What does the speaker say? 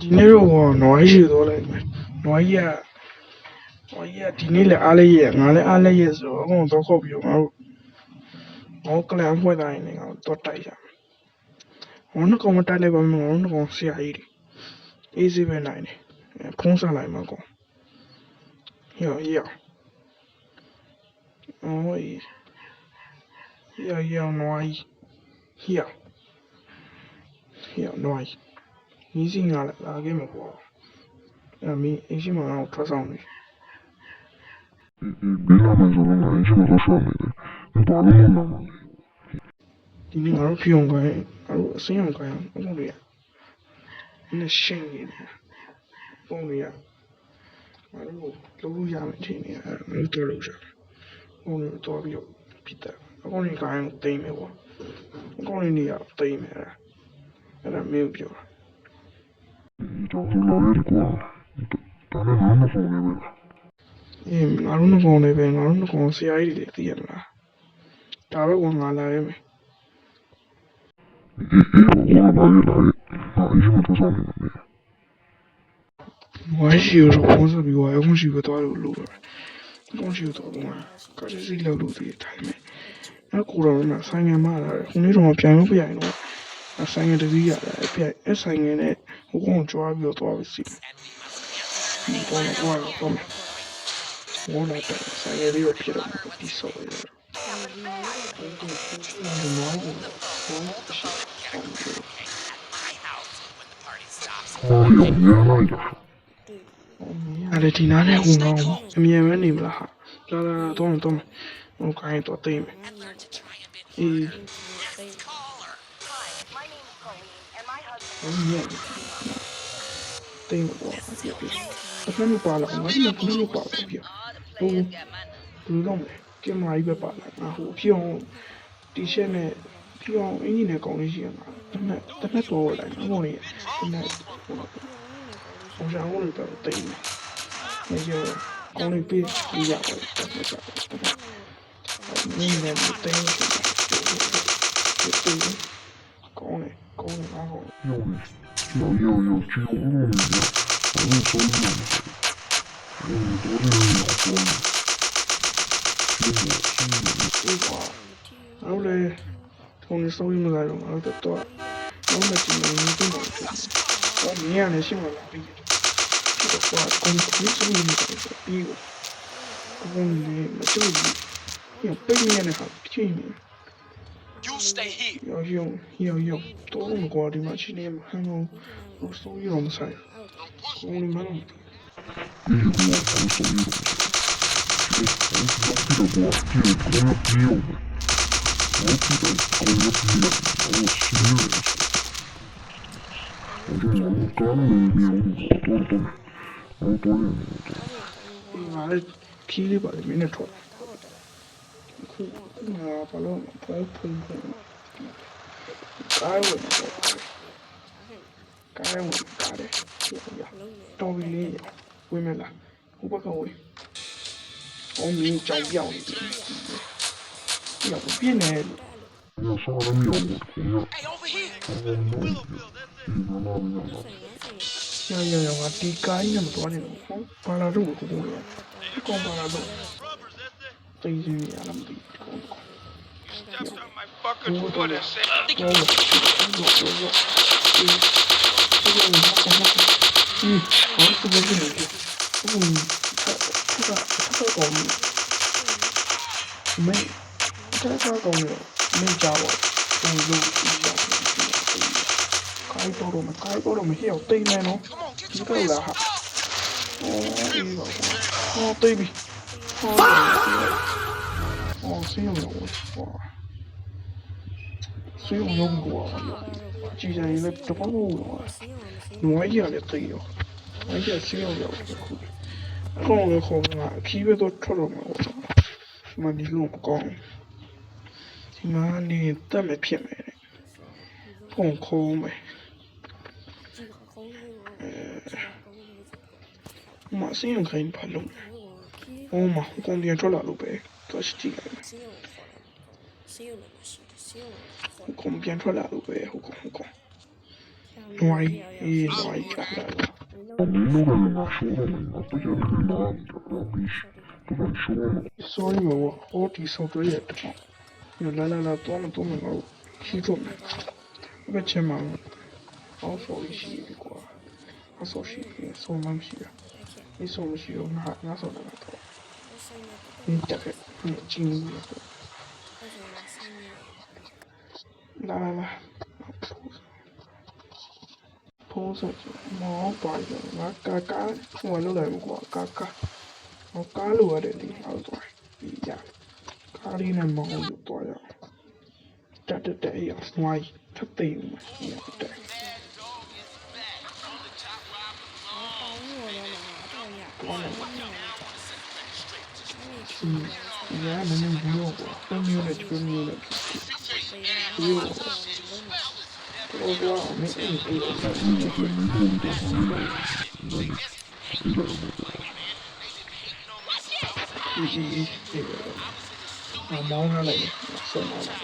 ဒီနေ့တော့နွားရှိသွားလိုက်မယ်နွားကြီးကဒီနေ့လည်းအားလေးရဲ့ငါလည်းအားလေးရဲ့ဆိုတော့အကုန်တော့ခေါက်ပြီးတော့ငါတို့ကလန်ဖွဲ့တိုင်းနေငါတို့တိုက်ရမယ်ငါတို့ကောင်မတိုက်လိုက်ပါမယ်ငါတို့ကောင်ဆရာကြီးတွေအေးစေးပဲနိုင်တယ်ဖုံးစားလိုက်မှာကောင်ရောက်哦咦，要暖意，要暖意，你先拿来，拿给我过，你先把我拖上去。别他们说了，你去把它上来的，你打那么难。今天俺皮用开，俺身上开，我讲的呀，那新的呢，讲的呀，俺路下面去呢，俺多路上。我哋多比較別得，我哋講對咩喎？我哋你要對咩啦？အဲ့沒有ပြော啦。တော့ဒီလိုလေးကွာဒါနဲ့ငါမဖုန်းလေးပဲငါတို့နှစ်ကောင်လေးပဲငါတို့နှစ်ကောင်ဆရာကြီးတွေသိရမလားဒါပဲကငါလာခဲ့မယ်အေးဘာလဲဟာအရင်ကတော့ဆောင်နေတယ်ဝိုင်းရှိရတော့ပုံစံပြီးဝိုင်းအောင်ရှိပဲသွားလို့ပဲကောင်းရှိတော့ကားစီလောက်လို့ဒီတိုင်းပဲအဲ့ကိုတော့မှဆိုင်ငယ်မှလာတယ်ခုနေ့တော့ပြန်လို့ပြရင်တော့ဆိုင်ငယ်တစည်းရတယ်အပြိုင်အဲ့ဆိုင်ငယ်နဲ့ဟိုကောင်ကြွားပြီးတော့သွားပြီးစီတော့တော့ဝလာတဲ့ဆိုင်ငယ်လေးကိုပြတော့ပြီးဆော့ရတယ်အဲ့ဒီနားနဲ့ဟိုကောင်အမြင်ပဲနေမလားဟာလာတော့ဟိုကိုင်းတော့တိတ်မယ်အေးတိတ်တော့အခါမပါလာငါဒီမှာဘယ်လိုပါပြဟိုဘယ်လိုလဲကင်မရာကြီးပဲပါလာငါဟိုဖြစ်အောင်တီရှပ်နဲ့ဖြစ်အောင်အင်ဂျင်နဲ့ကောင်းလေးရှိရမှာတနက်တော့လိုက်ငါကောင်လေးတနက်ဟိုဆောင်လို့တော့တိတ်မယ် yo con el pie y ya pues ni me tengo con el ajo yo去我们那我们说的ahora le con el soy me da lo malo de todo ahora si me ni tengo o mía le hicimos la pilla con eso mismo digo con el soy yo peña ne ha chini you stay here yo todo me guardi ma chini ma hanno lo so io non sai con il mano vale kili ba le mine tho ku na ba lo ba phun kai wo ka de ya to bi le we me la ku ba ka we ông mình trồng dầu dầu biết nè giờ mà đi cái nhưng mà tôi này không ba la rủ của tôi con ba la rủ tây gì làm gì con mấy cái còn mấy cháu còn dù cái đồ mà hiểu tin này nó chỉ có là hạt tây bị siêu dùng của chỉ là nó có ngu nói gì là tây rồi nói gì siêu rồi không là khi bây giờ cho rồi mà đi luôn con thì mà đi ta mày phiền mày đấy phòng khô mày mà xin dùng cái phải luôn ô mà con điên cho là lúc bé tôi sẽ chỉ cái con điên cho là lúc bé không con နွားကြီးအေးနွားကြီးကြောက်လာတော့ 你弄个人家说了嘛，不就你妈的，不敢说嘛。 sorry မဟုတ်ဟောဒီဆော့ဖ်ဝဲရဲ့တော့လာတော့မတော့မလို့ရှိတော့မယ်ဘယ်ချက်မှာအော်ဆိုရှိပြီကွာအဆောရှိပြီဆောမှမရှိတာဒီဆောမရှိတော့ငါဆောလာတော့ဒီတက်ခဲ့ချင်းနေလာဖိုးစမောပါရငါကာဟိုလောက်လိုက်ကွာကာဟောကားလိုရတယ်ဒီအောက်သွားဒီရကားလေးနဲ့မောင်းလို့သွားရတက်ရစဝိုင်းထပ်သိမ်းမှာတက် Ya, no me vio, no me vio, yo no me vio. Pero wow, me Mong ra lại, sợ nó lại.